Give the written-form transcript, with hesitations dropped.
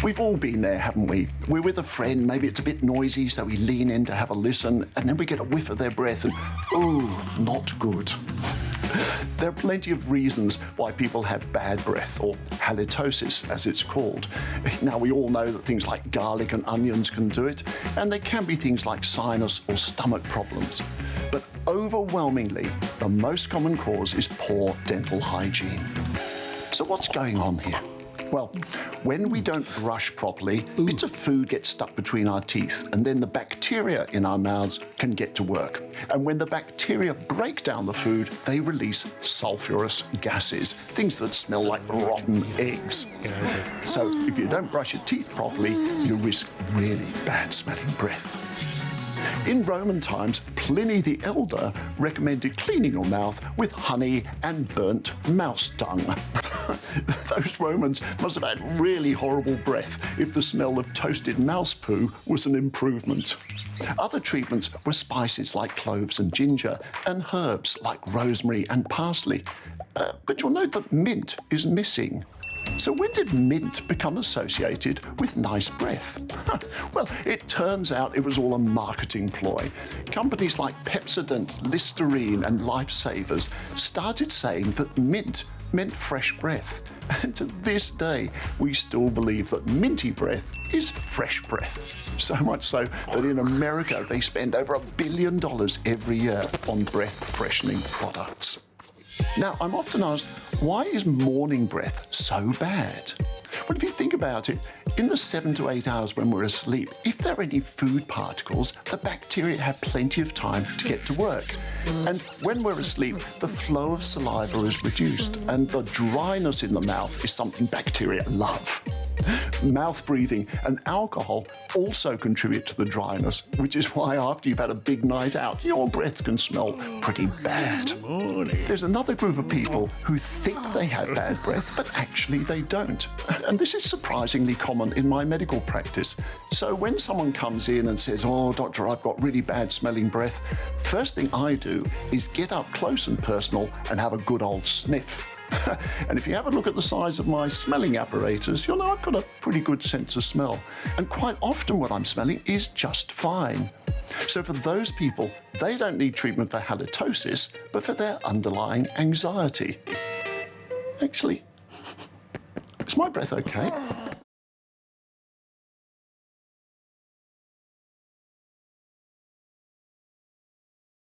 We've all been there, haven't we? We're with a friend, maybe it's a bit noisy, so we lean in to have a listen, and then we get a whiff of their breath and, ooh, not good. There are plenty of reasons why people have bad breath, or halitosis, as it's called. Now, we all know that things like garlic and onions can do it, and there can be things like sinus or stomach problems. But overwhelmingly, the most common cause is poor dental hygiene. So what's going on here? Well, when we don't brush properly, bits of food get stuck between our teeth, and then the bacteria in our mouths can get to work. And when the bacteria break down the food, they release sulfurous gases, things that smell like rotten eggs. So if you don't brush your teeth properly, you risk really bad smelling breath. In Roman times, Pliny the Elder recommended cleaning your mouth with honey and burnt mouse dung. Those Romans must have had really horrible breath if the smell of toasted mouse poo was an improvement. Other treatments were spices like cloves and ginger, and herbs like rosemary and parsley. But you'll note that mint is missing. So when did mint become associated with nice breath? Well, it turns out it was all a marketing ploy. Companies like Pepsodent, Listerine and Lifesavers started saying that mint meant fresh breath. And to this day, we still believe that minty breath is fresh breath. So much so that in America, they spend over $1 billion every year on breath freshening products. Now, I'm often asked, why is morning breath so bad? Well, if you think about it, in the 7 to 8 hours when we're asleep, if there are any food particles, the bacteria have plenty of time to get to work. And when we're asleep, the flow of saliva is reduced, and the dryness in the mouth is something bacteria love. Mouth breathing and alcohol also contribute to the dryness, which is why after you've had a big night out, your breath can smell pretty bad. There's another group of people who think they have bad breath, but actually they don't. And this is surprisingly common in my medical practice. So when someone comes in and says, "Oh, doctor, I've got really bad smelling breath," first thing I do is get up close and personal and have a good old sniff. And if you have a look at the size of my smelling apparatus, you'll know I've got a pretty good sense of smell. And quite often what I'm smelling is just fine. So for those people, they don't need treatment for halitosis, but for their underlying anxiety. Actually, is my breath okay?